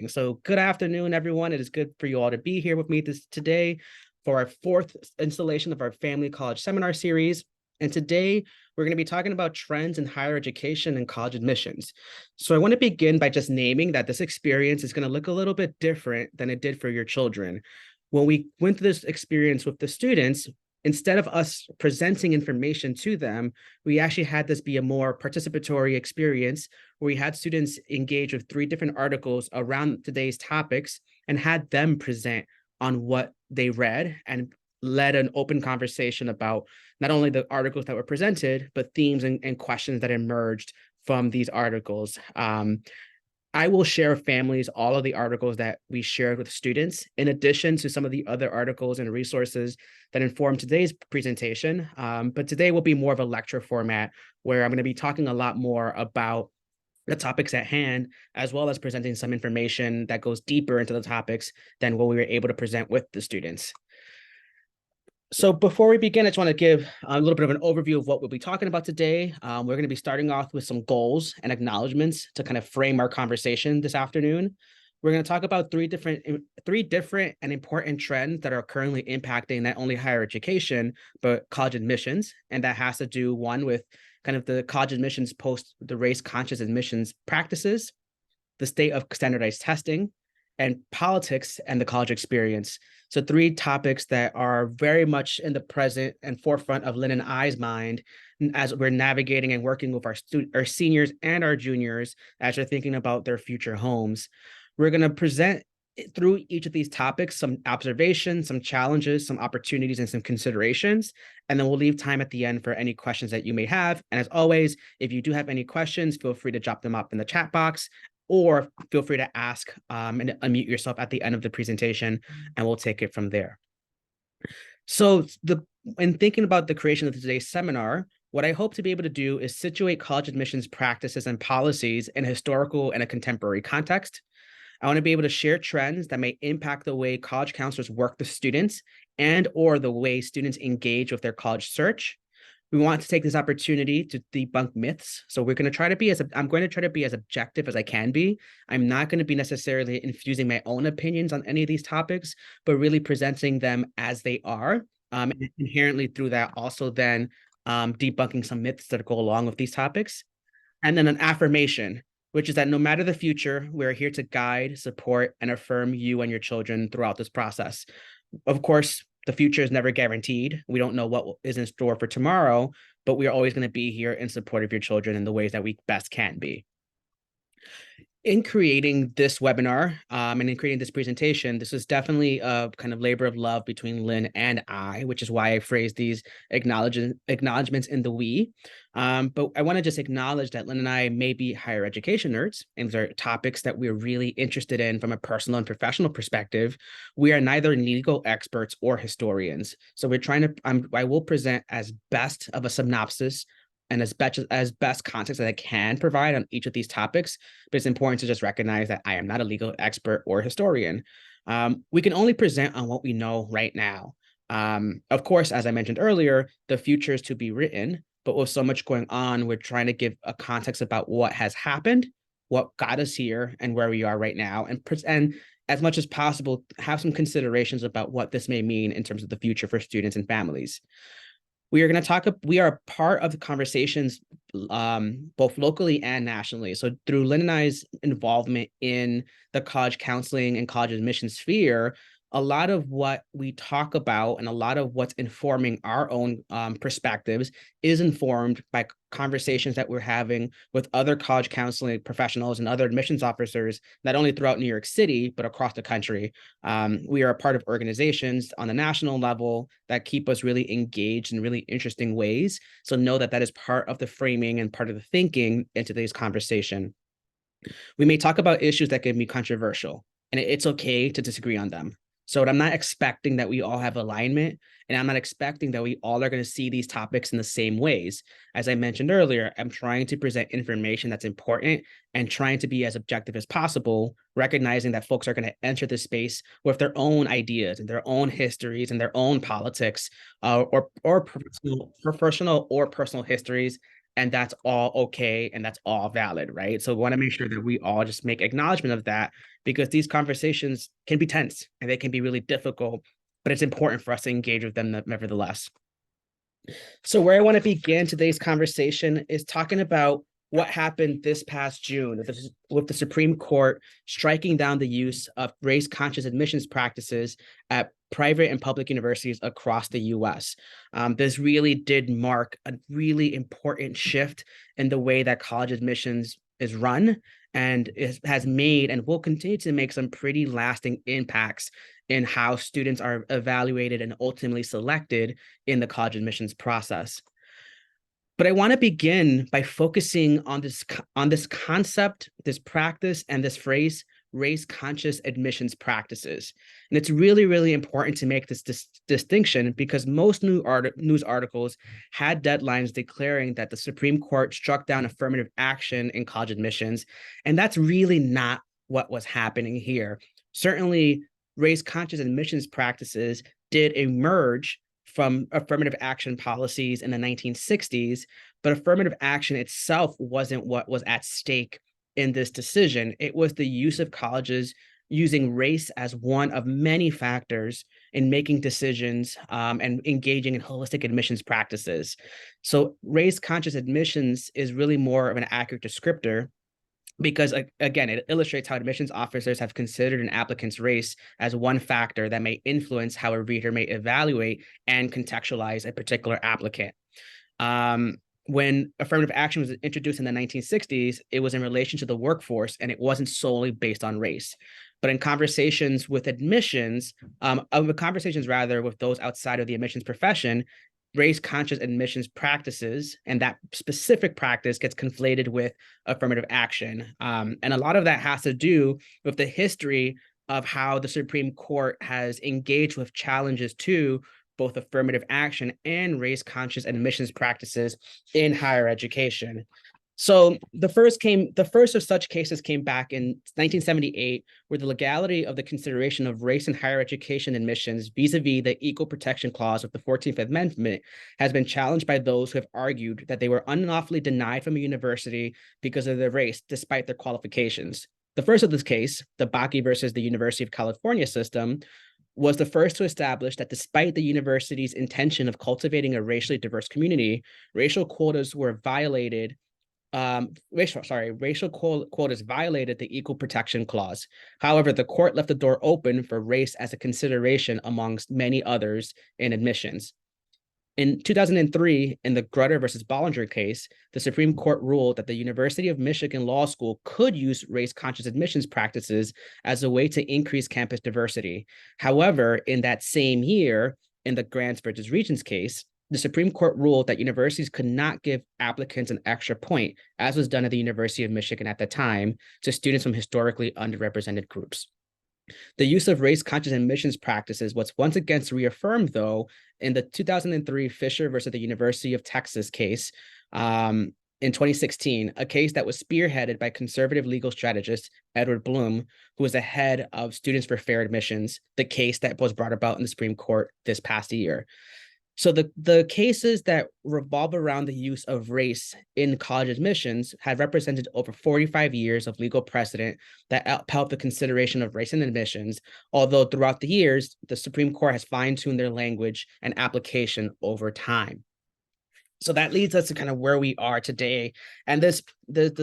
recording. So good afternoon, everyone. It is good for you all to be here with me today for our fourth installation of our Family College Seminar Series. And today we're going to be talking about trends in higher education and college admissions. So I want to begin by just naming that this experience is going to look a little bit different than it did for your children. When we went through this experience with the students, instead of us presenting information to them, we actually had this be a more participatory experience where we had students engage with 3 different articles around today's topics and had them present on what they read and led an open conversation about not only the articles that were presented, but themes and questions that emerged from these articles. I will share with families all of the articles that we shared with students, in addition to some of the other articles and resources that inform today's presentation. But today will be more of a lecture format where I'm going to be talking a lot more about the topics at hand, as well as presenting some information that goes deeper into the topics than what we were able to present with the students. So before we begin, I just want to give a little bit of an overview of what we'll be talking about today. We're going to be starting off with some goals and acknowledgements to kind of frame our conversation this afternoon. We're going to talk about three different and important trends that are currently impacting not only higher education, but college admissions. And that has to do, one, with kind of the college admissions post the race conscious admissions practices, the state of standardized testing, and politics and the college experience. So 3 topics that are very much in the present and forefront of Lynn and I's mind as we're navigating and working with our seniors and our juniors as they're thinking about their future homes. We're going to present through each of these topics some observations, some challenges, some opportunities, and some considerations. And then we'll leave time at the end for any questions that you may have. And as always, if you do have any questions, feel free to drop them up in the chat box, or feel free to ask and unmute yourself at the end of the presentation, and we'll take it from there. So in thinking about the creation of today's seminar, what I hope to be able to do is situate college admissions practices and policies in a historical and a contemporary context. I want to be able to share trends that may impact the way college counselors work with students and or the way students engage with their college search. We want to take this opportunity to debunk myths. So I'm going to try to be as objective as I can be. I'm not going to be necessarily infusing my own opinions on any of these topics, but really presenting them as they are. And inherently through that, also then debunking some myths that go along with these topics. And then an affirmation, which is that no matter the future, we're here to guide, support, and affirm you and your children throughout this process. Of course, the future is never guaranteed. We don't know what is in store for tomorrow, but we are always going to be here in support of your children in the ways that we best can be. In creating this webinar and in creating this presentation, this is definitely a kind of labor of love between Lynn and I, which is why I phrased these acknowledgements in the we. But I want to just acknowledge that Lynn and I may be higher education nerds, and these are topics that we're really interested in from a personal and professional perspective. We are neither legal experts or historians. So we're trying to, I will present as best of a synopsis and as best context that I can provide on each of these topics. But it's important to just recognize that I am not a legal expert or historian. We can only present on what we know right now. Of course, as I mentioned earlier, the future is to be written, but with so much going on, we're trying to give a context about what has happened, what got us here, and where we are right now, and as much as possible, have some considerations about what this may mean in terms of the future for students and families. We are part of the conversations both locally and nationally. So through Lynn and I's involvement in the college counseling and college admission sphere, a lot of what we talk about and a lot of what's informing our own perspectives is informed by conversations that we're having with other college counseling professionals and other admissions officers, not only throughout New York City, but across the country. We are a part of organizations on the national level that keep us really engaged in really interesting ways. So know that that is part of the framing and part of the thinking in today's conversation. We may talk about issues that can be controversial, and it's okay to disagree on them. So I'm not expecting that we all have alignment, and I'm not expecting that we all are going to see these topics in the same ways. As I mentioned earlier, I'm trying to present information that's important and trying to be as objective as possible, recognizing that folks are going to enter this space with their own ideas and their own histories and their own politics or professional or personal histories and that's all okay and that's all valid, right? So we want to make sure that we all just make acknowledgement of that, because these conversations can be tense and they can be really difficult, but it's important for us to engage with them nevertheless. So where I want to begin today's conversation is talking about what happened this past June with the Supreme Court striking down the use of race-conscious admissions practices at private and public universities across the US. This really did mark a really important shift in the way that college admissions is run, and it has made and will continue to make some pretty lasting impacts in how students are evaluated and ultimately selected in the college admissions process. But I want to begin by focusing on this concept, this practice, and this phrase, race-conscious admissions practices. And it's really, really important to make this distinction, because most news articles had deadlines declaring that the Supreme Court struck down affirmative action in college admissions. And that's really not what was happening here. Certainly, race-conscious admissions practices did emerge from affirmative action policies in the 1960s, but affirmative action itself wasn't what was at stake in this decision. It was the use of colleges using race as one of many factors in making decisions and engaging in holistic admissions practices. So race-conscious admissions is really more of an accurate descriptor, because again, it illustrates how admissions officers have considered an applicant's race as one factor that may influence how a reader may evaluate and contextualize a particular applicant. When affirmative action was introduced in the 1960s, it was in relation to the workforce, and it wasn't solely based on race. But in conversations with admissions, conversations rather with those outside of the admissions profession, race-conscious admissions practices and that specific practice gets conflated with affirmative action. And a lot of that has to do with the history of how the Supreme Court has engaged with challenges to both affirmative action and race-conscious admissions practices in higher education. So the first of such cases came back in 1978, where the legality of the consideration of race in higher education admissions vis-a-vis the Equal Protection Clause of the 14th Amendment has been challenged by those who have argued that they were unlawfully denied from a university because of their race, despite their qualifications. The first of this case, the Bakke versus the University of California system, was the first to establish that despite the university's intention of cultivating a racially diverse community, racial quotas were violated. Racial quotas violated the Equal Protection Clause. However, the court left the door open for race as a consideration amongst many others in admissions. In 2003, in the Grutter versus Bollinger case, the Supreme Court ruled that the University of Michigan Law School could use race-conscious admissions practices as a way to increase campus diversity. However, in that same year, in the Grants versus Regents case, the Supreme Court ruled that universities could not give applicants an extra point, as was done at the University of Michigan at the time, to students from historically underrepresented groups. The use of race-conscious admissions practices was once again reaffirmed, though, in the 2003 Fisher versus the University of Texas case in 2016, a case that was spearheaded by conservative legal strategist Edward Blum, who was the head of Students for Fair Admissions, the case that was brought about in the Supreme Court this past year. So the cases that revolve around the use of race in college admissions have represented over 45 years of legal precedent that upheld the consideration of race in admissions, although throughout the years, the Supreme Court has fine-tuned their language and application over time. So that leads us to kind of where we are today. And the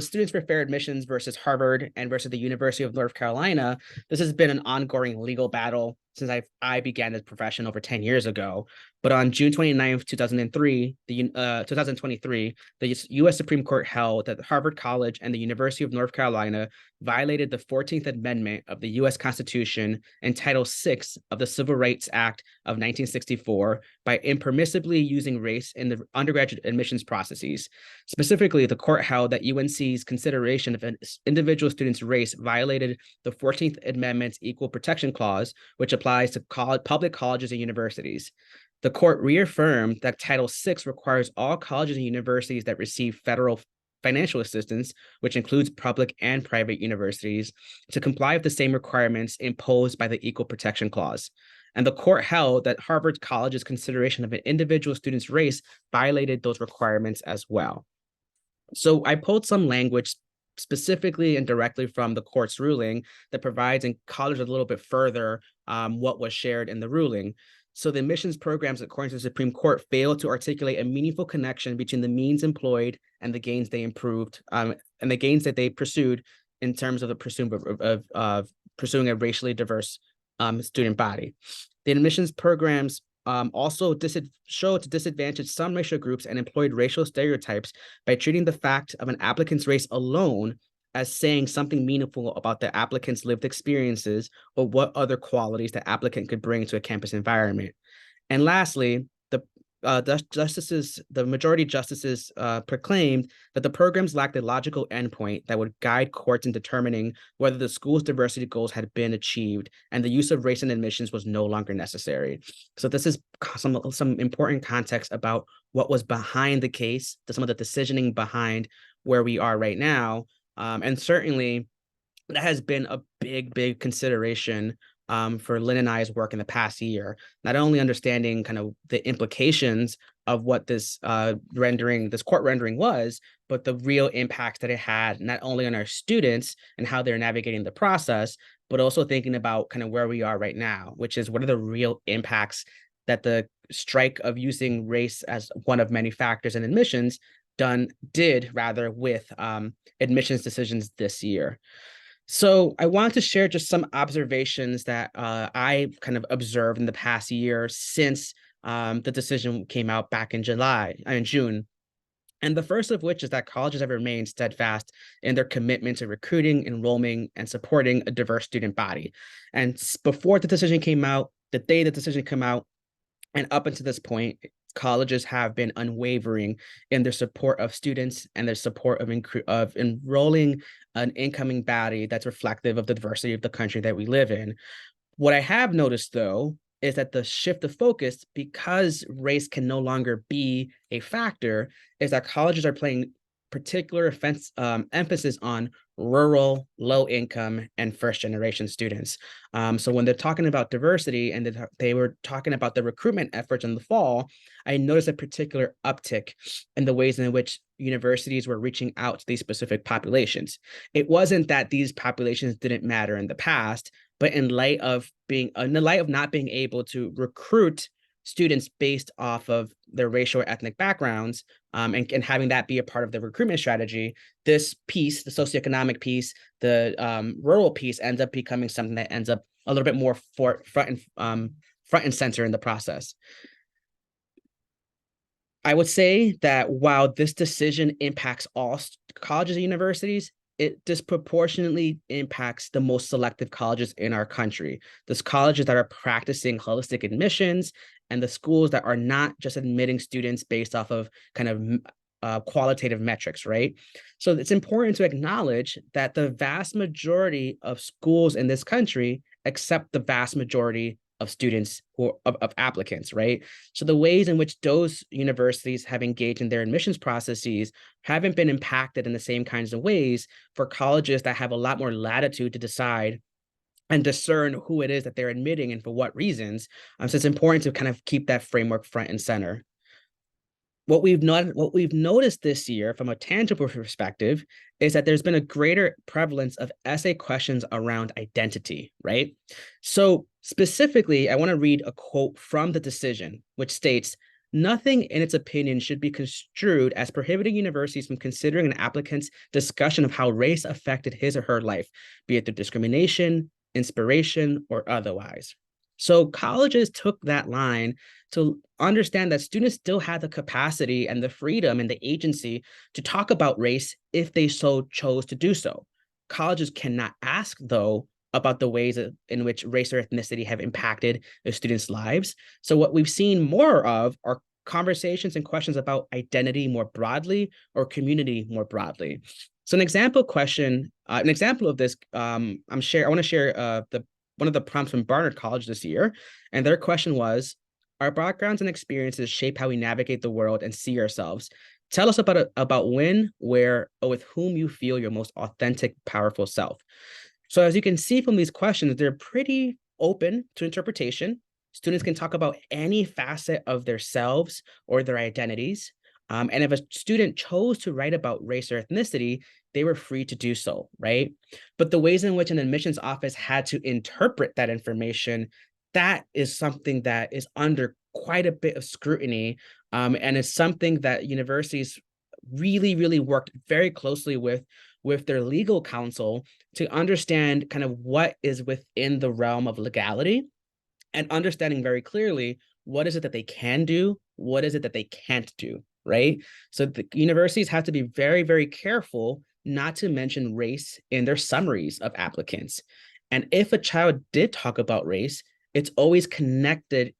Students for Fair Admissions versus Harvard and versus the University of North Carolina, this has been an ongoing legal battle since I began this profession over 10 years ago. But on June 29th, 2023, 2023, the U.S. Supreme Court held that Harvard College and the University of North Carolina violated the 14th Amendment of the U.S. Constitution and Title VI of the Civil Rights Act of 1964 by impermissibly using race in the undergraduate admissions processes. Specifically, the court held that UNC's consideration of an individual student's race violated the 14th Amendment's Equal Protection Clause, which applies to public colleges and universities. The court reaffirmed that Title VI requires all colleges and universities that receive federal financial assistance, which includes public and private universities, to comply with the same requirements imposed by the Equal Protection Clause. And the court held that Harvard College's consideration of an individual student's race violated those requirements as well. So I pulled some language specifically and directly from the court's ruling that provides and colors a little bit further what was shared in the ruling. So the admissions programs, according to the Supreme Court, failed to articulate a meaningful connection between the means employed and the gains they improved, and the gains that they pursued in terms of the pursuit of pursuing a racially diverse student body. The admissions programs also showed to disadvantage some racial groups and employed racial stereotypes by treating the fact of an applicant's race alone as saying something meaningful about the applicant's lived experiences or what other qualities the applicant could bring to a campus environment. And lastly, the majority justices proclaimed that the programs lacked a logical endpoint that would guide courts in determining whether the school's diversity goals had been achieved, and the use of race in admissions was no longer necessary. So this is some important context about what was behind the case, some of the decisioning behind where we are right now. And certainly that has been a big consideration for Lynn and I's work in the past year, not only understanding kind of the implications of what this court rendering was, but the real impacts that it had, not only on our students and how they're navigating the process, but also thinking about kind of where we are right now, which is what are the real impacts that the strike of using race as one of many factors in admissions did with admissions decisions this year. So I want to share just some observations that I kind of observed in the past year since the decision came out back in June. And the first of which is that colleges have remained steadfast in their commitment to recruiting, enrolling, and supporting a diverse student body. And before the decision came out, the day the decision came out, and up until this point, colleges have been unwavering in their support of students and their support of enrolling an incoming body that's reflective of the diversity of the country that we live in. What I have noticed, though, is that the shift of focus, because race can no longer be a factor, is that colleges are playing particular emphasis on rural, low income, and first generation students. So when they're talking about diversity and they were talking about the recruitment efforts in the fall, I noticed a particular uptick in the ways in which universities were reaching out to these specific populations. It wasn't that these populations didn't matter in the past, but in light of not being able to recruit students based off of their racial or ethnic backgrounds, and having that be a part of the recruitment strategy, this piece, the socioeconomic piece, the rural piece, ends up becoming something that ends up a little bit more front and center in the process. I would say that while this decision impacts all colleges and universities, it disproportionately impacts the most selective colleges in our country. Those colleges that are practicing holistic admissions and the schools that are not just admitting students based off of kind of qualitative metrics, right? So it's important to acknowledge that the vast majority of schools in this country accept the vast majority of students of applicants, right? So the ways in which those universities have engaged in their admissions processes haven't been impacted in the same kinds of ways for colleges that have a lot more latitude to decide and discern who it is that they're admitting and for what reasons. So it's important to kind of keep that framework front and center. What we've noticed this year from a tangible perspective is that there's been a greater prevalence of essay questions around identity, right? So specifically, I want to read a quote from the decision, which states, "Nothing in its opinion should be construed as prohibiting universities from considering an applicant's discussion of how race affected his or her life, be it through discrimination, inspiration, or otherwise." So colleges took that line to understand that students still have the capacity and the freedom and the agency to talk about race if they so chose to do so. Colleges cannot ask, though, about the ways in which race or ethnicity have impacted the students' lives. So what we've seen more of are conversations and questions about identity more broadly or community more broadly. So an example of this, I want to share one of the prompts from Barnard College this year, and their question was, "Our backgrounds and experiences shape how we navigate the world and see ourselves. Tell us about when, where, or with whom you feel your most authentic, powerful self." So as you can see from these questions, they're pretty open to interpretation. Students can talk about any facet of their selves or their identities. And if a student chose to write about race or ethnicity, they were free to do so, right? But the ways in which an admissions office had to interpret that information, that is something that is under quite a bit of scrutiny, and it's something that universities really, really worked very closely with their legal counsel to understand kind of what is within the realm of legality and understanding very clearly what is it that they can do, what is it that they can't do, right? So the universities have to be very, very careful not to mention race in their summaries of applicants. And if a child did talk about race, it's always connecting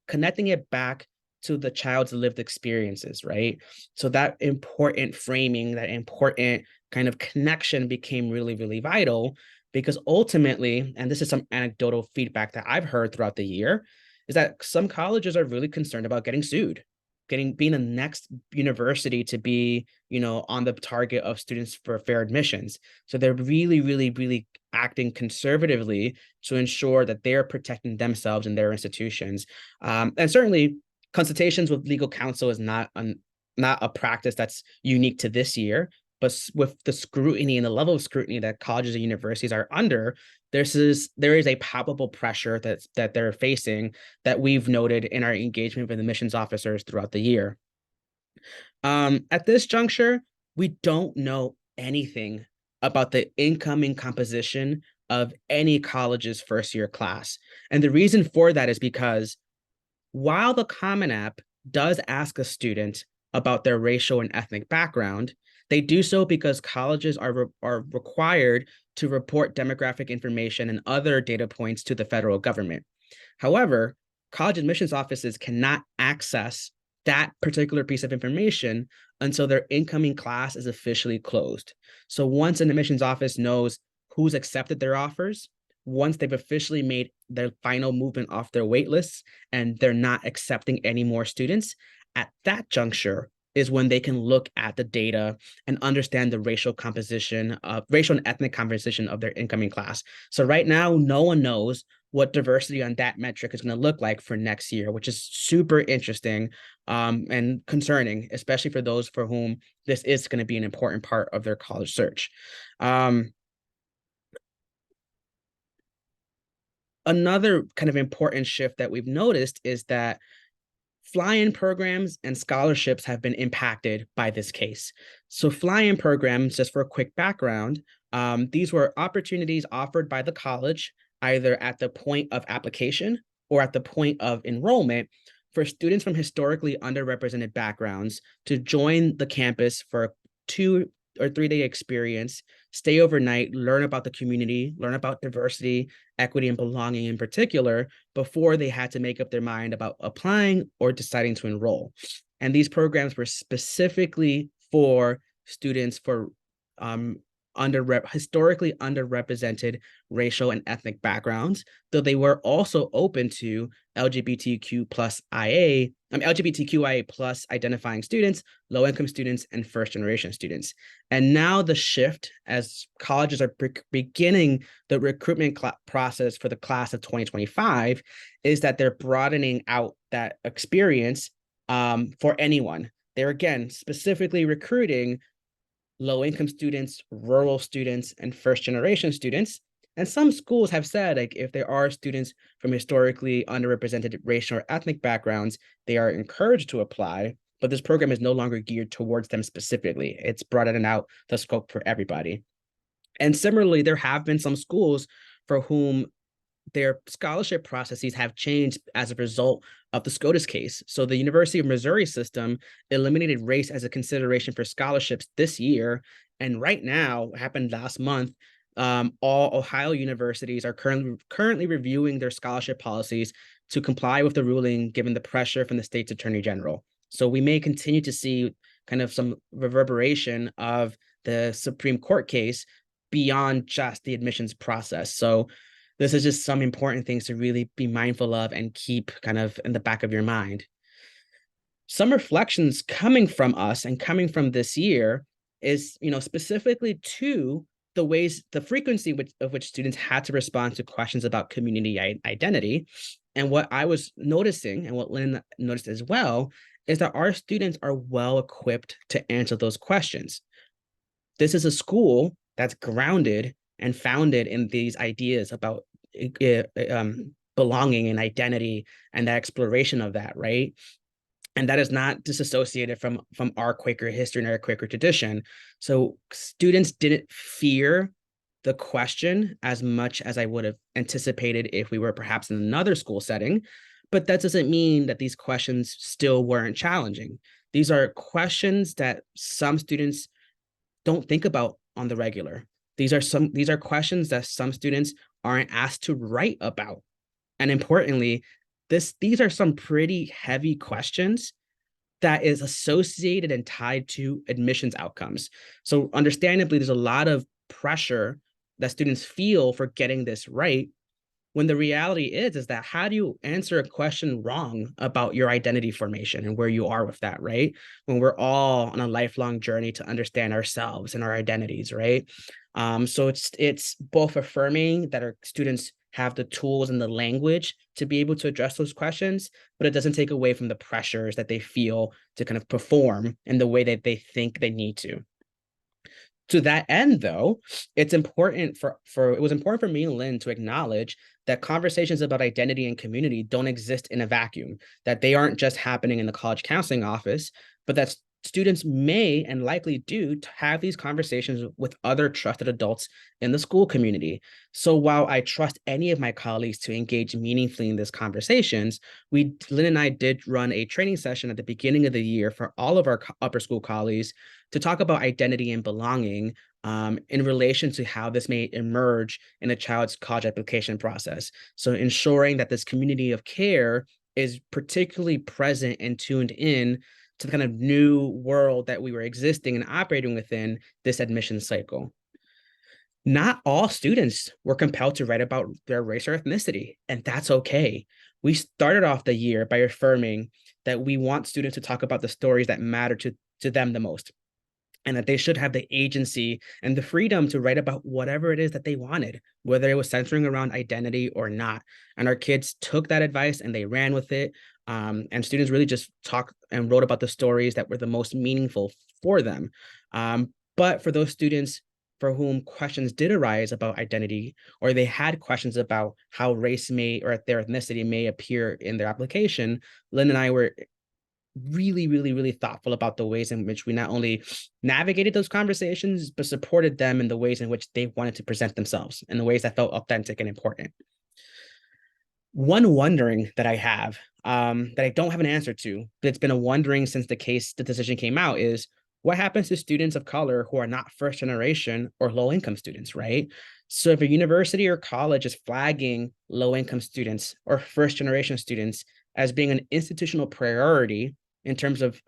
it back to the child's lived experiences, right? So that important framing, that important kind of connection became really, really vital because ultimately, and this is some anecdotal feedback that I've heard throughout the year, is that some colleges are really concerned about getting sued, being the next university to be, on the target of students for fair admissions. So they're really, really, really acting conservatively to ensure that they're protecting themselves and their institutions. And certainly consultations with legal counsel is not a practice that's unique to this year, but with the scrutiny and the level of scrutiny that colleges and universities are under, there is a palpable pressure that they're facing that we've noted in our engagement with admissions officers throughout the year. At this juncture, we don't know anything about the incoming composition of any college's first year class. And the reason for that is because while the Common App does ask a student about their racial and ethnic background, they do so because colleges are required to report demographic information and other data points to the federal government. However, college admissions offices cannot access that particular piece of information until their incoming class is officially closed. So once an admissions office knows who's accepted their offers, once they've officially made their final movement off their wait lists and they're not accepting any more students, at that juncture is when they can look at the data and understand the racial and ethnic composition of their incoming class. So right now, no one knows what diversity on that metric is going to look like for next year, which is super interesting and concerning, especially for those for whom this is going to be an important part of their college search. Another kind of important shift that we've noticed is that fly-in programs and scholarships have been impacted by this case. So fly-in programs, just for a quick background, these were opportunities offered by the college either at the point of application or at the point of enrollment for students from historically underrepresented backgrounds to join the campus for a 2 or 3 day experience, stay overnight, learn about the community, learn about diversity, equity, and belonging in particular, before they had to make up their mind about applying or deciding to enroll. And these programs were specifically for students for historically underrepresented racial and ethnic backgrounds, though they were also open to LGBTQIA plus identifying students, low-income students, and first-generation students. And now the shift, as colleges are beginning the recruitment process for the class of 2025, is that they're broadening out that experience for anyone. They're, again, specifically recruiting low-income students, rural students, and first-generation students. And some schools have said, like, if there are students from historically underrepresented racial or ethnic backgrounds, they are encouraged to apply, but this program is no longer geared towards them specifically. It's broadening out the scope for everybody. And similarly, there have been some schools for whom their scholarship processes have changed as a result of the SCOTUS case. So the University of Missouri system eliminated race as a consideration for scholarships this year. And right now, what happened last month, all Ohio universities are currently reviewing their scholarship policies to comply with the ruling, given the pressure from the state's attorney general. So we may continue to see kind of some reverberation of the Supreme Court case beyond just the admissions process. So this is just some important things to really be mindful of and keep kind of in the back of your mind. Some reflections coming from us and coming from this year is, specifically to the frequency of which students had to respond to questions about community identity. And what I was noticing, and what Lynn noticed as well, is that our students are well equipped to answer those questions. This is a school that's grounded and founded in these ideas about belonging and identity and the exploration of that, right? And that is not disassociated from our Quaker history and our Quaker tradition. So students didn't fear the question as much as I would have anticipated if we were perhaps in another school setting. But that doesn't mean that these questions still weren't challenging. These are questions that some students don't think about on the regular. These are questions that some students aren't asked to write about. And importantly, these are some pretty heavy questions that is associated and tied to admissions outcomes. So understandably, there's a lot of pressure that students feel for getting this right, when the reality is that how do you answer a question wrong about your identity formation and where you are with that, right? When we're all on a lifelong journey to understand ourselves and our identities, right? So it's both affirming that our students have the tools and the language to be able to address those questions, but it doesn't take away from the pressures that they feel to kind of perform in the way that they think they need to. To that end, though, it was important for me and Lynn to acknowledge that conversations about identity and community don't exist in a vacuum, that they aren't just happening in the college counseling office, but that students may and likely do to have these conversations with other trusted adults in the school community. So while I trust any of my colleagues to engage meaningfully in these conversations, Lynn and I did run a training session at the beginning of the year for all of our upper school colleagues to talk about identity and belonging in relation to how this may emerge in a child's college application process. So ensuring that this community of care is particularly present and tuned in to the kind of new world that we were existing and operating within this admission cycle. Not all students were compelled to write about their race or ethnicity, and that's okay. We started off the year by affirming that we want students to talk about the stories that matter to them the most, and that they should have the agency and the freedom to write about whatever it is that they wanted, whether it was centering around identity or not. And our kids took that advice and they ran with it. And students really just talked and wrote about the stories that were the most meaningful for them. But for those students for whom questions did arise about identity, or they had questions about how race may or their ethnicity may appear in their application, Lynn and I were really thoughtful about the ways in which we not only navigated those conversations, but supported them in the ways in which they wanted to present themselves, in the ways that felt authentic and important. One wondering that I have, that I don't have an answer to, but it's been a wondering since the decision came out, is what happens to students of color who are not first generation or low income students, right? So if a university or college is flagging low income students or first generation students as being an institutional priority in terms of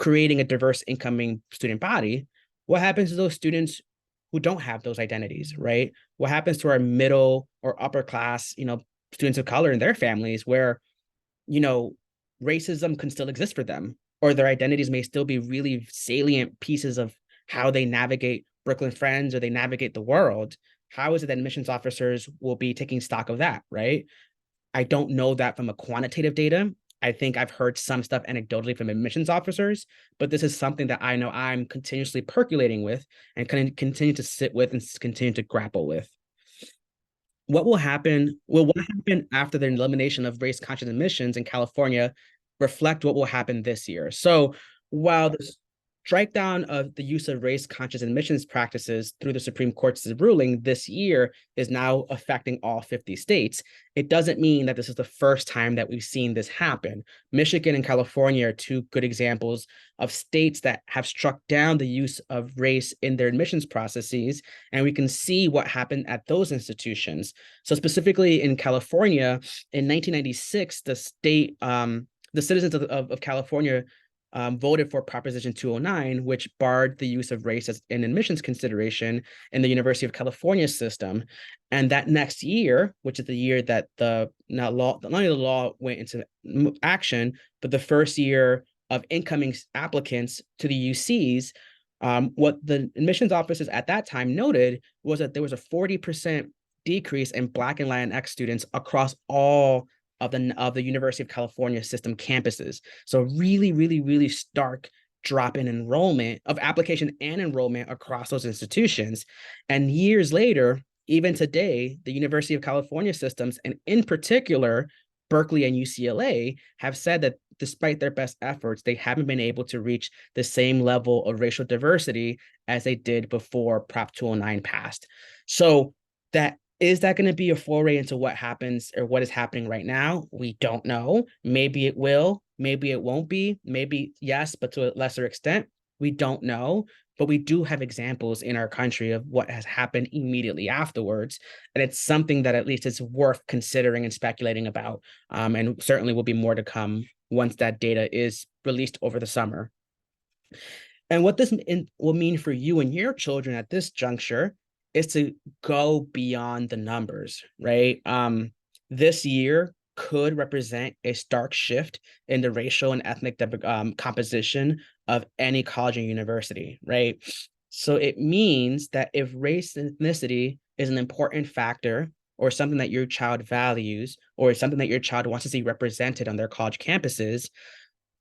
creating a diverse incoming student body, what happens to those students who don't have those identities, right? What happens to our middle or upper class, students of color and their families where, racism can still exist for them, or their identities may still be really salient pieces of how they navigate Brooklyn Friends or they navigate the world? How is it that admissions officers will be taking stock of that, right? I don't know that from a quantitative data. I think I've heard some stuff anecdotally from admissions officers, but this is something that I know I'm continuously percolating with and continue to sit with and continue to grapple with. What happen after the elimination of race conscious admissions in California reflect what will happen this year? So while the strike down of the use of race conscious admissions practices through the Supreme Court's ruling this year is now affecting all 50 states, it doesn't mean that this is the first time that we've seen this happen. Michigan and California are two good examples of states that have struck down the use of race in their admissions processes, and we can see what happened at those institutions. So specifically in California, in 1996, the citizens of California voted for Proposition 209, which barred the use of race as an admissions consideration in the University of California system. And that next year, which is the year that not only the law went into action, but the first year of incoming applicants to the UCs, what the admissions officers at that time noted was that there was a 40% decrease in Black and Latinx students across all of the University of California system campuses. So really, really, really stark drop in enrollment of application and enrollment across those institutions. And years later, even today, the University of California systems, and in particular, Berkeley and UCLA, have said that despite their best efforts, they haven't been able to reach the same level of racial diversity as they did before Prop 209 passed. So that is that going to be a foray into what happens or what is happening right now? We don't know. Maybe it will, maybe it won't be, maybe yes, but to a lesser extent. We don't know, but we do have examples in our country of what has happened immediately afterwards. And it's something that at least is worth considering and speculating about. And certainly will be more to come once that data is released over the summer. And what this will mean for you and your children at this juncture is to go beyond the numbers, right? This year could represent a stark shift in the racial and ethnic composition of any college and university, right? So it means that if race and ethnicity is an important factor or something that your child values or something that your child wants to see represented on their college campuses,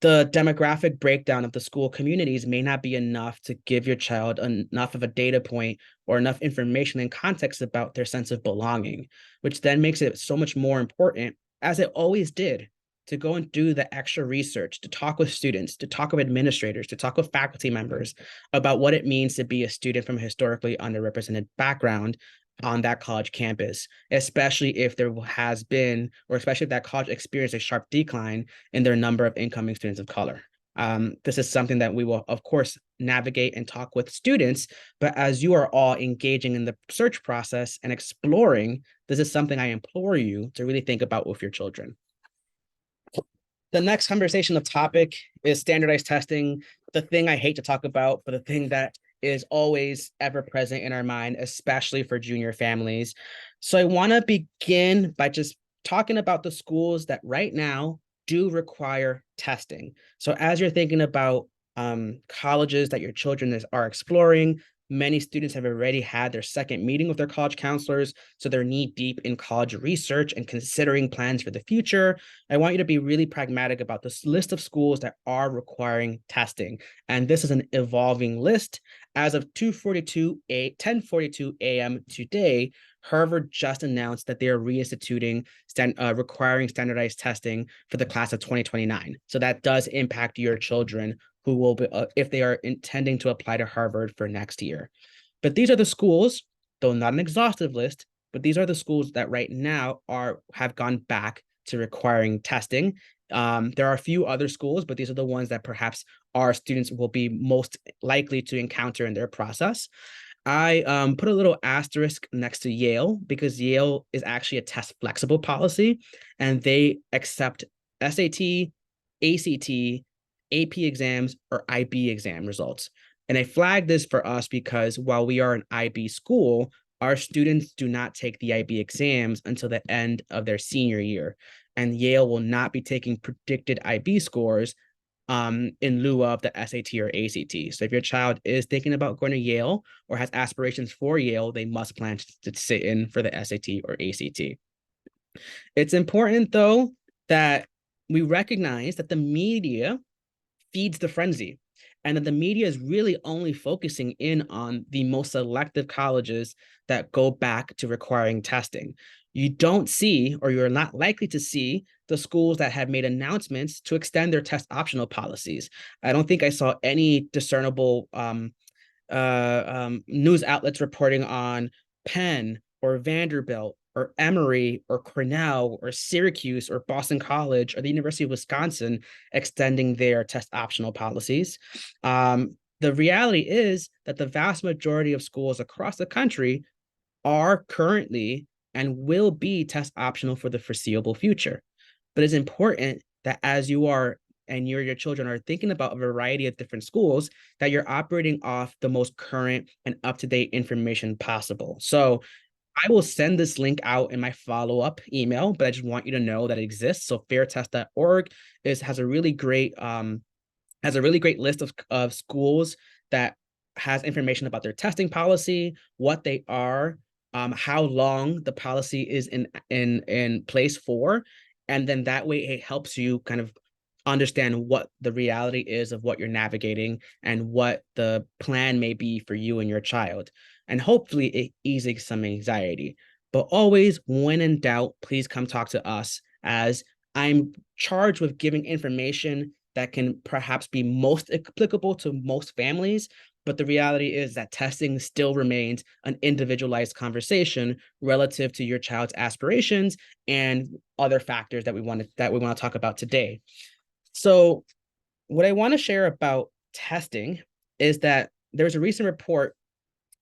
the demographic breakdown of the school communities may not be enough to give your child enough of a data point or enough information and context about their sense of belonging, which then makes it so much more important, as it always did, to go and do the extra research, to talk with students, to talk with administrators, to talk with faculty members about what it means to be a student from a historically underrepresented background on that college campus, especially if there has been, or especially if that college experienced a sharp decline in their number of incoming students of color. This is something that we will, of course, navigate and talk with students, but as you are all engaging in the search process and exploring, this is something I implore you to really think about with your children. The next conversation of topic is standardized testing, the thing I hate to talk about, but the thing that is always ever present in our mind, especially for junior families. So I want to begin by just talking about the schools that right now do require testing. So as you're thinking about colleges that your children are exploring, many students have already had their second meeting with their college counselors, so they're knee deep in college research and considering plans for the future. I want you to be really pragmatic about this list of schools that are requiring testing. And this is an evolving list. As of 10:42 a.m. today, Harvard just announced that they are reinstituting requiring standardized testing for the class of 2029. So that does impact your children who will be, if they are intending to apply to Harvard for next year. But these are the schools, though not an exhaustive list, but these are the schools that right now have gone back to requiring testing. There are a few other schools, but these are the ones that perhaps our students will be most likely to encounter in their process. I put a little asterisk next to Yale because Yale is actually a test flexible policy and they accept SAT, ACT, AP exams, or IB exam results. And I flag this for us because while we are an IB school, our students do not take the IB exams until the end of their senior year. And Yale will not be taking predicted IB scores in lieu of the SAT or ACT. So if your child is thinking about going to Yale or has aspirations for Yale, they must plan to sit in for the SAT or ACT. It's important, though, that we recognize that the media feeds the frenzy and that the media is really only focusing in on the most selective colleges that go back to requiring testing. You don't see, or you're not likely to see, the schools that have made announcements to extend their test optional policies. I don't think I saw any discernible news outlets reporting on Penn or Vanderbilt or Emory or Cornell or Syracuse or Boston College or the University of Wisconsin extending their test optional policies. The reality is that the vast majority of schools across the country are currently and will be test optional for the foreseeable future. But it's important that as you are and your children are thinking about a variety of different schools, that you're operating off the most current and up-to-date information possible. So I will send this link out in my follow-up email, but I just want you to know that it exists. So fairtest.org has a really great list of schools that has information about their testing policy, what they are, how long the policy is in place for, and then that way it helps you kind of understand what the reality is of what you're navigating and what the plan may be for you and your child. And hopefully it eases some anxiety. But always, when in doubt, please come talk to us, as I'm charged with giving information that can perhaps be most applicable to most families. But the reality is that testing still remains an individualized conversation relative to your child's aspirations and other factors that we want to talk about today. So what I want to share about testing is that there's a recent report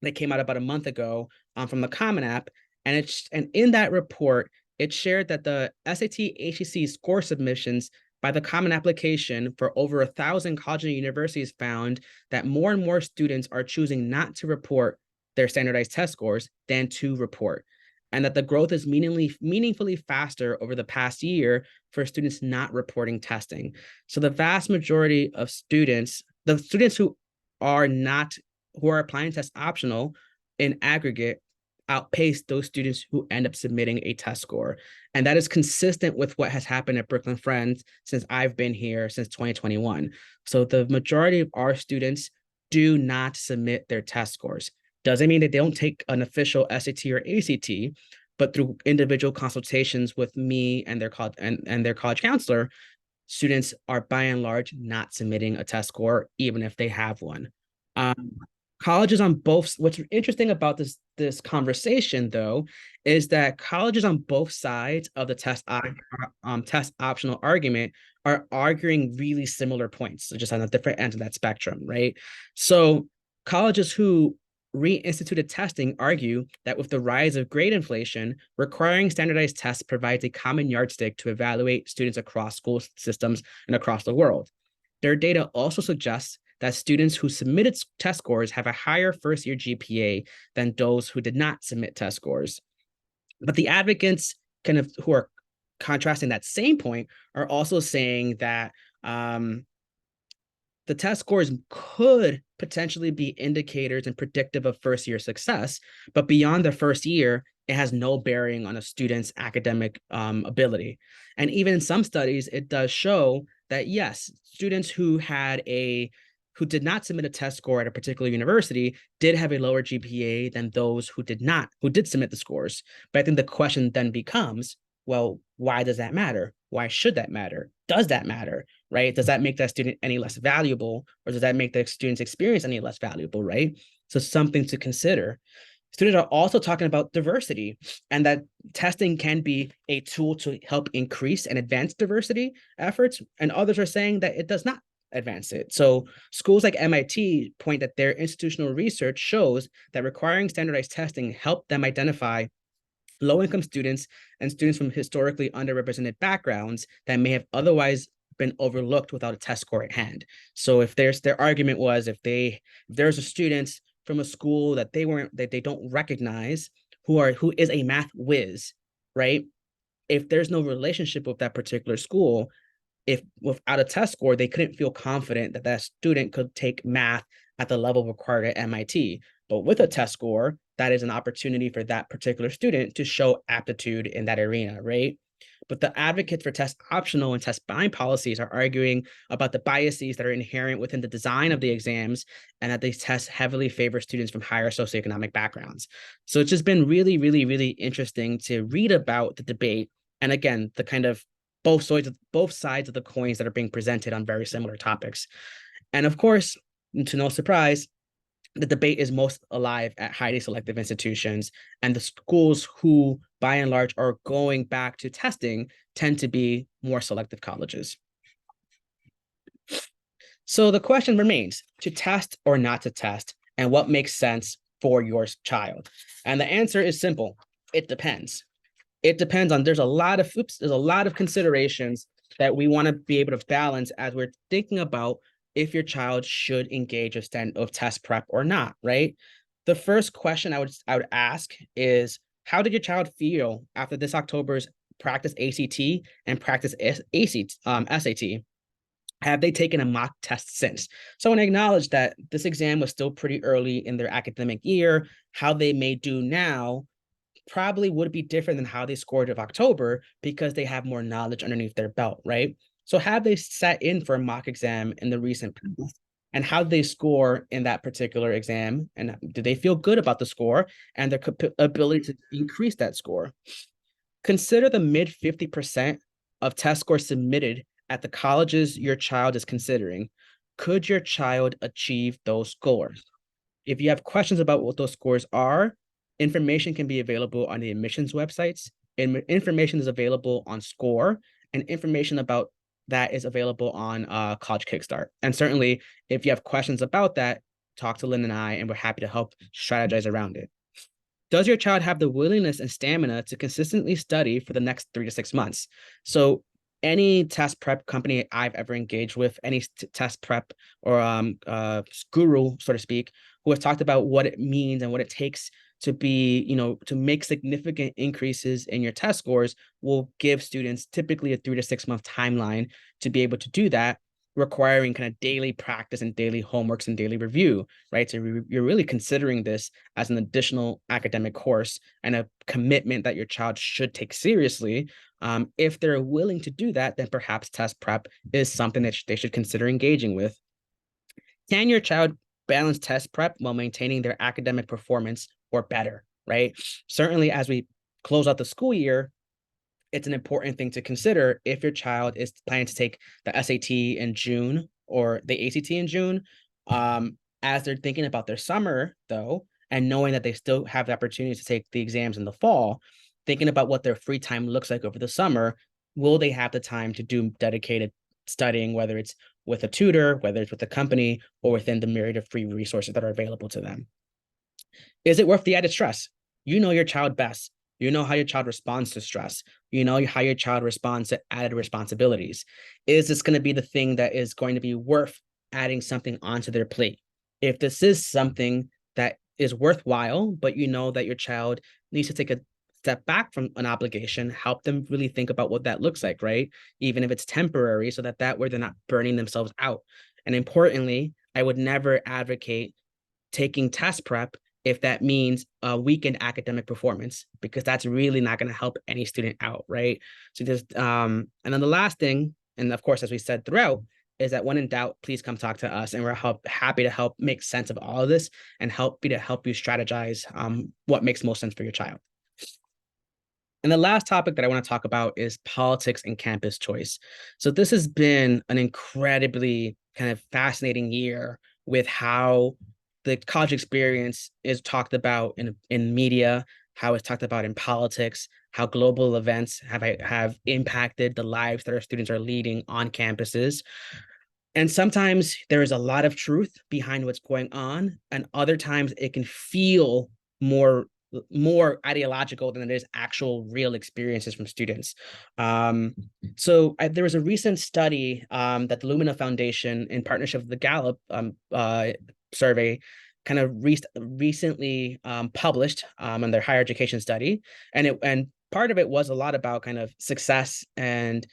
that came out about a month ago from the Common App, and in that report, it shared that the SAT HEC score submissions by the Common Application for over 1,000 colleges and universities found that more and more students are choosing not to report their standardized test scores than to report, and that the growth is meaningfully faster over the past year for students not reporting testing. So the vast majority of students, the students who are applying test optional in aggregate, outpace those students who end up submitting a test score. And that is consistent with what has happened at Brooklyn Friends since I've been here since 2021. So the majority of our students do not submit their test scores. Doesn't mean that they don't take an official SAT or ACT, but through individual consultations with me and their college counselor, students are by and large not submitting a test score, even if they have one. Um, Colleges on both, what's interesting about this conversation though, is that colleges on both sides of the test optional argument are arguing really similar points, so just on a different end of that spectrum, right? So colleges who reinstituted testing argue that with the rise of grade inflation, requiring standardized tests provides a common yardstick to evaluate students across school systems and across the world. Their data also suggests that students who submitted test scores have a higher first-year GPA than those who did not submit test scores. But the advocates who are contrasting that same point are also saying that the test scores could potentially be indicators and predictive of first-year success, but beyond the first year, it has no bearing on a student's academic ability. And even in some studies, it does show that yes, students who did not submit a test score at a particular university did have a lower GPA than those who did submit the scores. But I think the question then becomes, well, why does that matter? Why should that matter? Does that matter, right? Does that make that student any less valuable, or does that make the student's experience any less valuable, right? So something to consider. Students are also talking about diversity, and that testing can be a tool to help increase and advance diversity efforts, and others are saying that it does not advance it. So schools like MIT point that their institutional research shows that requiring standardized testing helped them identify low-income students and students from historically underrepresented backgrounds that may have otherwise been overlooked without a test score at hand. So if their argument was, if there's a student from a school that they don't recognize who is a math whiz, right? If there's no relationship with that particular school, if without a test score, they couldn't feel confident that that student could take math at the level required at MIT. But with a test score, that is an opportunity for that particular student to show aptitude in that arena, right? But the advocates for test optional and test bind policies are arguing about the biases that are inherent within the design of the exams, and that these tests heavily favor students from higher socioeconomic backgrounds. So it's just been really, really, really interesting to read about the debate. And again, the kind of both sides of the coins that are being presented on very similar topics. And of course, to no surprise, the debate is most alive at highly selective institutions, and the schools who, by and large, are going back to testing tend to be more selective colleges. So the question remains, to test or not to test, and what makes sense for your child? And the answer is simple. It depends. It depends on, there's a lot of considerations that we want to be able to balance as we're thinking about if your child should engage of test prep or not, right? The first question I would ask is, how did your child feel after this October's practice ACT and practice SAT? Have they taken a mock test since? So I want to acknowledge that this exam was still pretty early in their academic year. How they may do now probably would be different than how they scored of October because they have more knowledge underneath their belt, right? So have they sat in for a mock exam in the recent past? And how did they score in that particular exam? And did they feel good about the score and their ability to increase that score? Consider the mid 50% of test scores submitted at the colleges your child is considering. Could your child achieve those scores? If you have questions about what those scores are, information can be available on the admissions websites, and information is available on SCORE, and information about that is available on College Kickstart. And certainly, if you have questions about that, talk to Lynn and I, and we're happy to help strategize around it. Does your child have the willingness and stamina to consistently study for the next 3 to 6 months? So any test prep company I've ever engaged with, any test prep or guru, so to speak, who has talked about what it means and what it takes to be, to make significant increases in your test scores will give students typically a 3 to 6 month timeline to be able to do that, requiring kind of daily practice and daily homeworks and daily review, right? So you're really considering this as an additional academic course and a commitment that your child should take seriously. If they're willing to do that, then perhaps test prep is something that they should consider engaging with. Can your child balance test prep while maintaining their academic performance or better, right? Certainly, as we close out the school year, it's an important thing to consider if your child is planning to take the SAT in June or the ACT in June. As they're thinking about their summer, though, and knowing that they still have the opportunity to take the exams in the fall, thinking about what their free time looks like over the summer, will they have the time to do dedicated studying, whether it's with a tutor, whether it's with a company, or within the myriad of free resources that are available to them? Is it worth the added stress? You know your child best. You know how your child responds to stress. You know how your child responds to added responsibilities. Is this going to be the thing that is going to be worth adding something onto their plate? If this is something that is worthwhile, but you know that your child needs to take a step back from an obligation, help them really think about what that looks like, right? Even if it's temporary, so that way they're not burning themselves out. And importantly, I would never advocate taking test prep if that means a weakened academic performance, because that's really not going to help any student out, right? So just and then the last thing, and of course, as we said throughout, is that when in doubt, please come talk to us, and we're happy to help make sense of all of this and help you strategize what makes most sense for your child. And the last topic that I want to talk about is politics and campus choice. So this has been an incredibly kind of fascinating year with how the college experience is talked about in media, how it's talked about in politics, how global events have impacted the lives that our students are leading on campuses. And sometimes there is a lot of truth behind what's going on, and other times it can feel more ideological than it is actual real experiences from students. There was a recent study that the Lumina Foundation, in partnership with the Gallup survey, kind of recently published on their higher education study, and part of it was a lot about kind of success and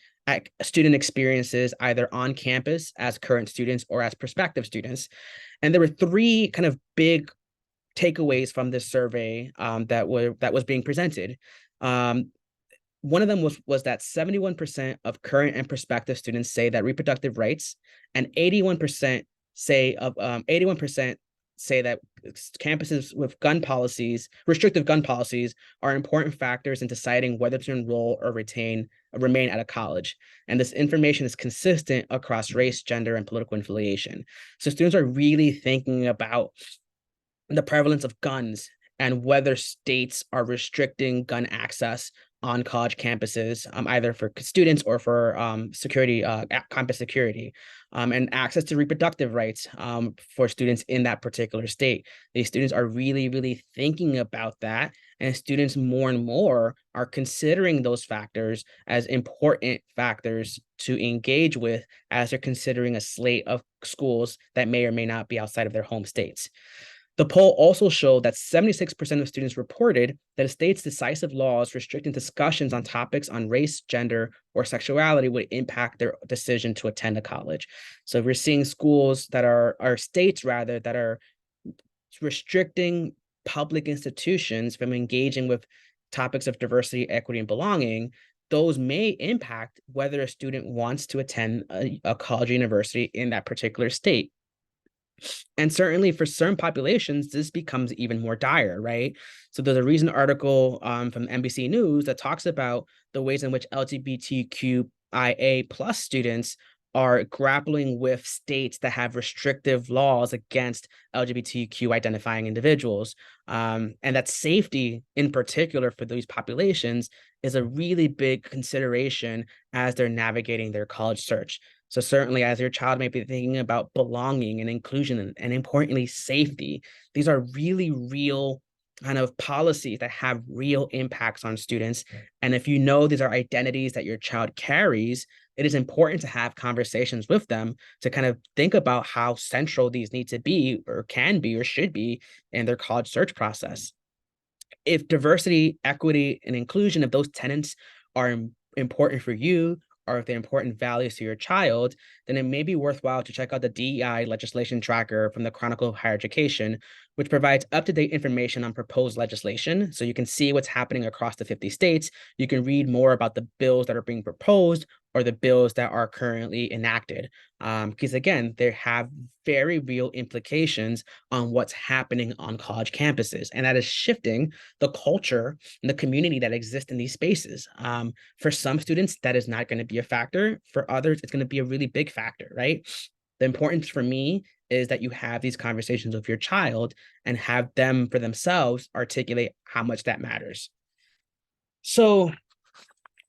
student experiences either on campus as current students or as prospective students. And there were three kind of big takeaways from this survey that was being presented. One of them was that 71% of current and prospective students say that reproductive rights, and 81% say that campuses with restrictive gun policies, are important factors in deciding whether to enroll or remain at a college. And this information is consistent across race, gender, and political affiliation. So students are really thinking about the prevalence of guns and whether states are restricting gun access on college campuses, either for students or for campus security, and access to reproductive rights for students in that particular state. These students are really, really thinking about that, and students more and more are considering those factors as important factors to engage with as they're considering a slate of schools that may or may not be outside of their home states. The poll also showed that 76% of students reported that a state's decisive laws restricting discussions on topics on race, gender, or sexuality would impact their decision to attend a college. So we're seeing schools that are states rather, that are restricting public institutions from engaging with topics of diversity, equity, and belonging, those may impact whether a student wants to attend a college or university in that particular state. And certainly for certain populations, this becomes even more dire, right? So there's a recent article from NBC News that talks about the ways in which LGBTQIA plus students are grappling with states that have restrictive laws against LGBTQ identifying individuals. And that safety in particular for these populations is a really big consideration as they're navigating their college search. So certainly as your child may be thinking about belonging and inclusion and importantly, safety, these are really real kind of policies that have real impacts on students. And if you know these are identities that your child carries, it is important to have conversations with them to kind of think about how central these need to be or can be or should be in their college search process. If diversity, equity, and inclusion, if those tenets are important for you, or if they're important values to your child, then it may be worthwhile to check out the DEI legislation tracker from the Chronicle of Higher Education, which provides up-to-date information on proposed legislation. So you can see what's happening across the 50 states. You can read more about the bills that are being proposed or the bills that are currently enacted. Because again, they have very real implications on what's happening on college campuses. And that is shifting the culture and the community that exists in these spaces. For some students, that is not going to be a factor. For others, it's going to be a really big factor, right? The importance for me is that you have these conversations with your child and have them for themselves articulate how much that matters. So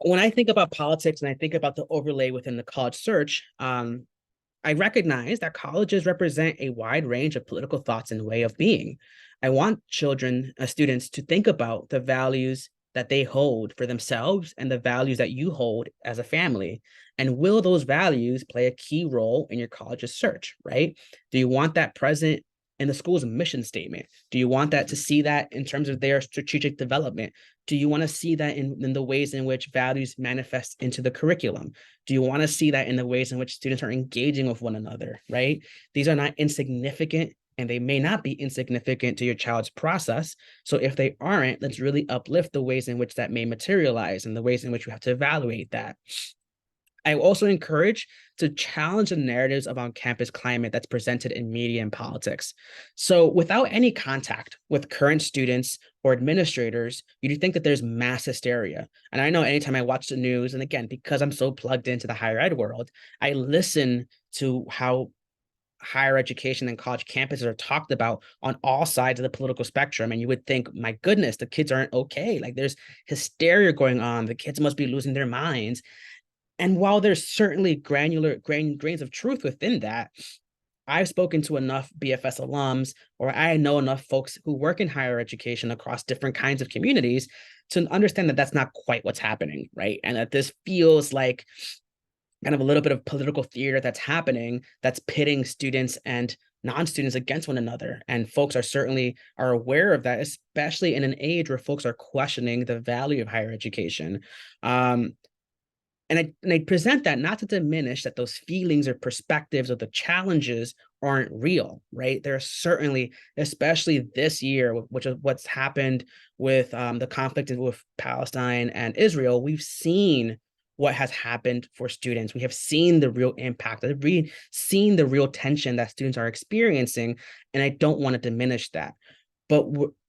when I think about politics and I think about the overlay within the college search, I recognize that colleges represent a wide range of political thoughts and way of being. I want students to think about the values that they hold for themselves and the values that you hold as a family. And will those values play a key role in your college's search, right? Do you want that present in the school's mission statement? Do you want that to see that in terms of their strategic development? Do you want to see that in the ways in which values manifest into the curriculum? Do you want to see that in the ways in which students are engaging with one another, right? These are not insignificant and they may not be insignificant to your child's process. So if they aren't, let's really uplift the ways in which that may materialize and the ways in which we have to evaluate that. I also encourage to challenge the narratives of on-campus climate that's presented in media and politics. So without any contact with current students or administrators, you'd think that there's mass hysteria. And I know anytime I watch the news, and again, because I'm so plugged into the higher ed world, I listen to how higher education and college campuses are talked about on all sides of the political spectrum. And you would think, my goodness, the kids aren't okay. Like there's hysteria going on. The kids must be losing their minds. And while there's certainly grains of truth within that, I've spoken to enough BFS alums, or I know enough folks who work in higher education across different kinds of communities to understand that that's not quite what's happening, right? And that this feels like kind of a little bit of political theater that's happening, that's pitting students and non-students against one another. And folks are aware of that, especially in an age where folks are questioning the value of higher education. And I present that not to diminish that those feelings or perspectives of the challenges aren't real, right? There are certainly, especially this year, which is what's happened with the conflict with Palestine and Israel, we've seen what has happened for students. We have seen the real impact. We've seen the real tension that students are experiencing, and I don't want to diminish that. But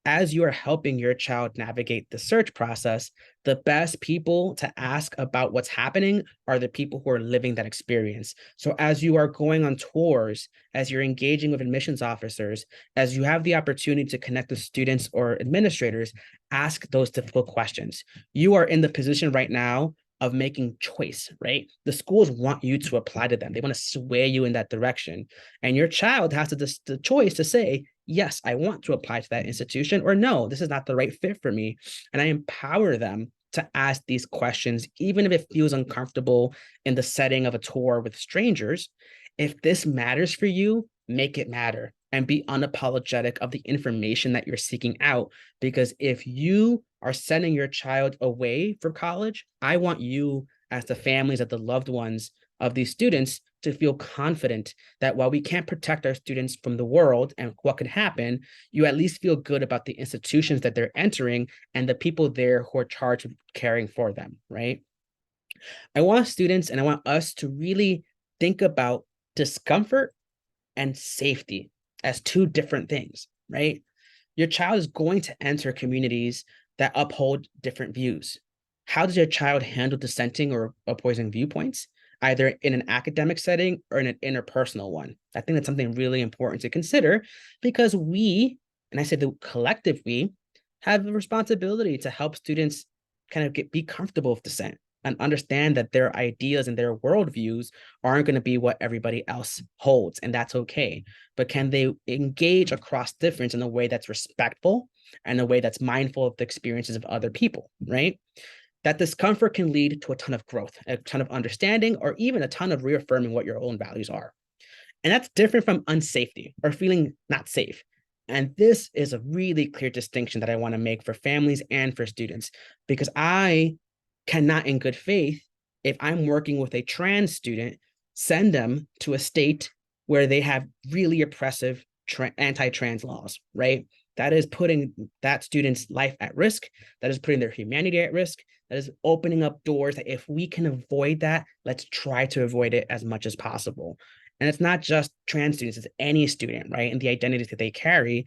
as you are helping your child navigate the search process, the best people to ask about what's happening are the people who are living that experience. So as you are going on tours, as you're engaging with admissions officers, as you have the opportunity to connect with students or administrators, ask those difficult questions. You are in the position right now of making choice, right? The schools want you to apply to them. They want to sway you in that direction. And your child has the choice to say, yes, I want to apply to that institution, or no, this is not the right fit for me. And I empower them to ask these questions, even if it feels uncomfortable in the setting of a tour with strangers. If this matters for you, make it matter and be unapologetic of the information that you're seeking out. Because if you are sending your child away for college, I want you, as the families, as the loved ones of these students, to feel confident that while we can't protect our students from the world and what could happen, you at least feel good about the institutions that they're entering and the people there who are charged with caring for them, right? I want students and I want us to really think about discomfort and safety as two different things, right? Your child is going to enter communities that uphold different views. How does your child handle dissenting or opposing viewpoints, either in an academic setting or in an interpersonal one? I think that's something really important to consider because we, and I say the collective we, have a responsibility to help students kind of be comfortable with dissent and understand that their ideas and their worldviews aren't going to be what everybody else holds, and that's okay. But can they engage across difference in a way that's respectful and a way that's mindful of the experiences of other people, right? That discomfort can lead to a ton of growth, a ton of understanding, or even a ton of reaffirming what your own values are. And that's different from unsafety or feeling not safe. And this is a really clear distinction that I want to make for families and for students, because I cannot, in good faith, if I'm working with a trans student, send them to a state where they have really oppressive anti-trans laws, right? That is putting that student's life at risk. That is putting their humanity at risk. That is opening up doors that if we can avoid that, let's try to avoid it as much as possible. And it's not just trans students, it's any student, right? And the identities that they carry.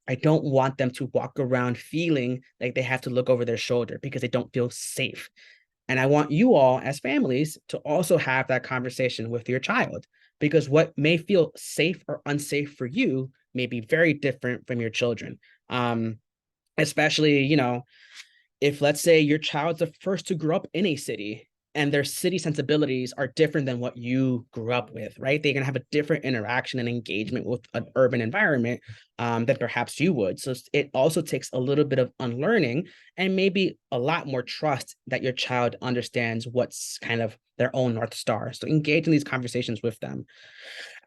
I don't want them to walk around feeling like they have to look over their shoulder because they don't feel safe. And I want you all as families to also have that conversation with your child, because what may feel safe or unsafe for you may be very different from your children. Especially, if let's say your child's the first to grow up in a city and their city sensibilities are different than what you grew up with, right? They're going to have a different interaction and engagement with an urban environment than perhaps you would. So it also takes a little bit of unlearning and maybe a lot more trust that your child understands what's kind of their own North Star. So engage in these conversations with them.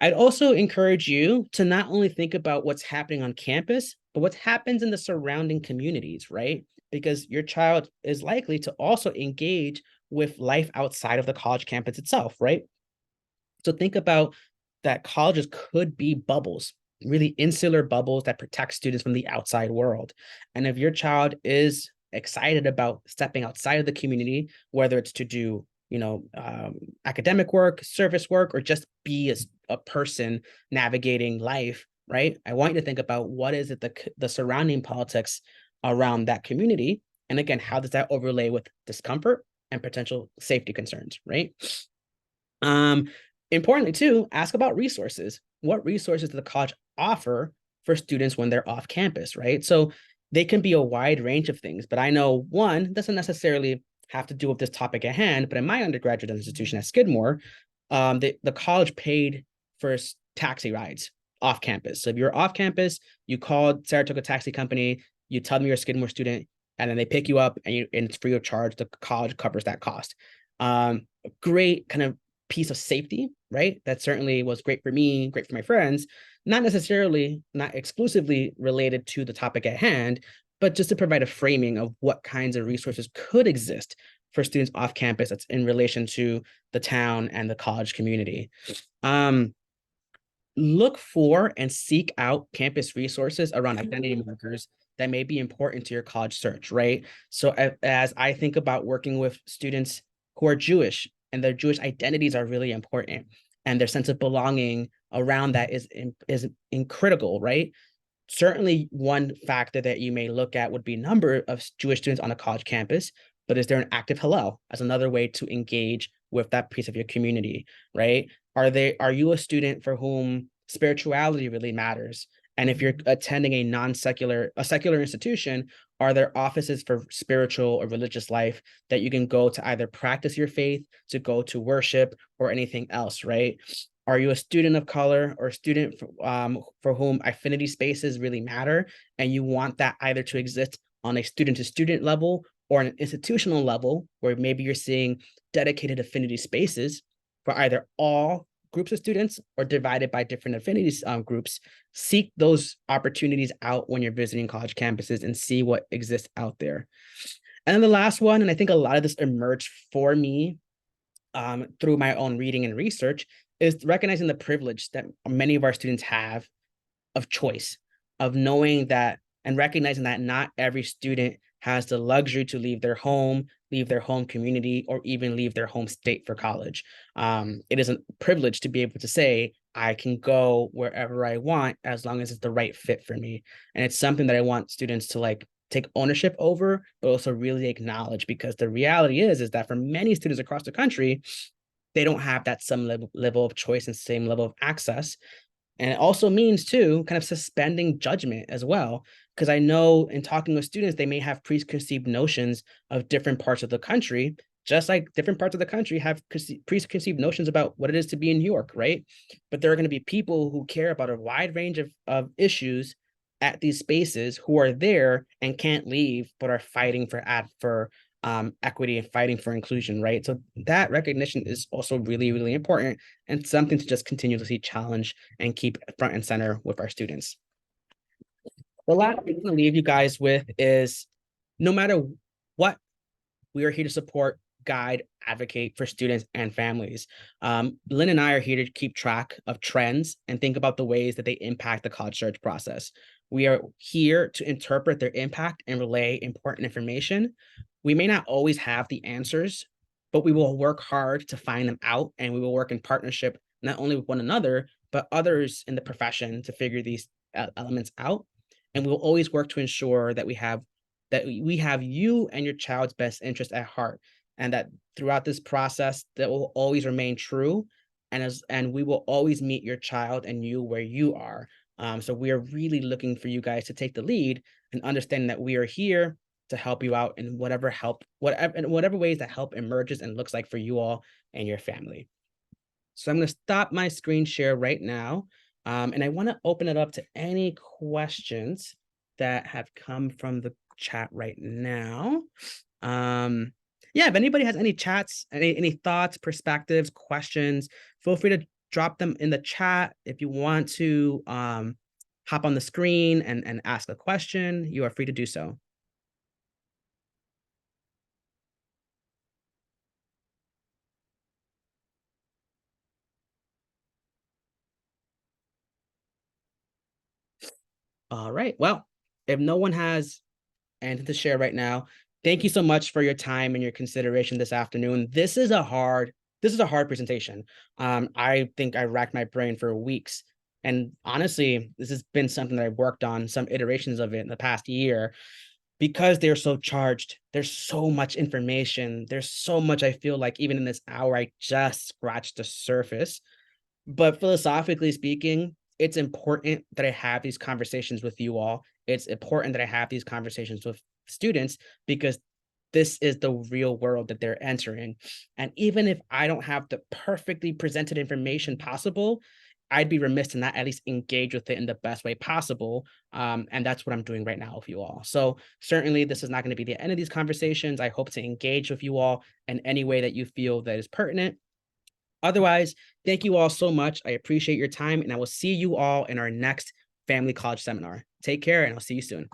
I'd also encourage you to not only think about what's happening on campus, but what happens in the surrounding communities, right? Because your child is likely to also engage with life outside of the college campus itself, right? So think about that colleges could be bubbles, really insular bubbles that protect students from the outside world. And if your child is excited about stepping outside of the community, whether it's to do academic work, service work, or just be a person navigating life, right? I want you to think about what is it the surrounding politics around that community. And again, how does that overlay with discomfort and potential safety concerns, right? Importantly, too, ask about resources. What resources does the college offer for students when they're off campus, right? So they can be a wide range of things, but I know one doesn't necessarily have to do with this topic at hand, but in my undergraduate institution at Skidmore, the college paid for taxi rides off campus. So if you're off campus, you call Saratoga Taxi Company, you tell them you're a Skidmore student, and then they pick you up and it's free of charge. The college covers that cost. Great kind of piece of safety, right? That certainly was great for me, great for my friends, not exclusively related to the topic at hand, but just to provide a framing of what kinds of resources could exist for students off campus that's in relation to the town and the college community. Look for and seek out campus resources around identity markers that may be important to your college search, right? So as I think about working with students who are Jewish and their Jewish identities are really important and their sense of belonging around that is critical, right? Certainly one factor that you may look at would be number of Jewish students on a college campus, but is there an active Hillel as another way to engage with that piece of your community, right? Are you a student for whom spirituality really matters? And if you're attending a secular institution, are there offices for spiritual or religious life that you can go to either practice your faith, to go to worship, or anything else, right? Are you a student of color or a student for whom affinity spaces really matter, and you want that either to exist on a student-to-student level or an institutional level, where maybe you're seeing dedicated affinity spaces for either all groups of students or divided by different affinities groups? Seek those opportunities out when you're visiting college campuses and see what exists out there. And then the last one, and I think a lot of this emerged for me through my own reading and research, is recognizing the privilege that many of our students have of choice, of knowing that and recognizing that not every student has the luxury to leave their home community, or even leave their home state for college. It is a privilege to be able to say, I can go wherever I want as long as it's the right fit for me. And it's something that I want students to like take ownership over, but also really acknowledge, because the reality is that for many students across the country, they don't have that same level of choice and same level of access. And it also means too, kind of suspending judgment as well. Because I know in talking with students, they may have preconceived notions of different parts of the country, just like different parts of the country have preconceived notions about what it is to be in New York, right? But there are going to be people who care about a wide range of issues at these spaces, who are there and can't leave, but are fighting for equity and fighting for inclusion, right? So that recognition is also really, really important, and something to just continuously challenge and keep front and center with our students. The last thing I'm going to leave you guys with is, no matter what, we are here to support, guide, advocate for students and families. Lynn and I are here to keep track of trends and think about the ways that they impact the college search process. We are here to interpret their impact and relay important information. We may not always have the answers, but we will work hard to find them out, and we will work in partnership, not only with one another, but others in the profession, to figure these elements out. And we'll always work to ensure that we have you and your child's best interest at heart, and that throughout this process, that will always remain true, and we will always meet your child and you where you are. So we are really looking for you guys to take the lead and understand that we are here to help you out in whatever ways that help emerges and looks like for you all and your family. So I'm going to stop my screen share right now. And I want to open it up to any questions that have come from the chat right now. Yeah, if anybody has any chats, any thoughts, perspectives, questions, feel free to drop them in the chat. If you want to hop on the screen and ask a question, you are free to do so. All right. Well, if no one has anything to share right now, thank you so much for your time and your consideration this afternoon. This is a hard presentation. I think I racked my brain for weeks. And honestly, this has been something that I've worked on, some iterations of it in the past year, because they're so charged. There's so much information. There's so much, I feel like even in this hour, I just scratched the surface. But philosophically speaking, it's important that I have these conversations with you all. It's important that I have these conversations with students, because this is the real world that they're entering. And even if I don't have the perfectly presented information possible, I'd be remiss to not at least engage with it in the best way possible. And that's what I'm doing right now with you all. So certainly this is not going to be the end of these conversations. I hope to engage with you all in any way that you feel that is pertinent. Otherwise, thank you all so much. I appreciate your time, and I will see you all in our next Family College seminar. Take care, and I'll see you soon.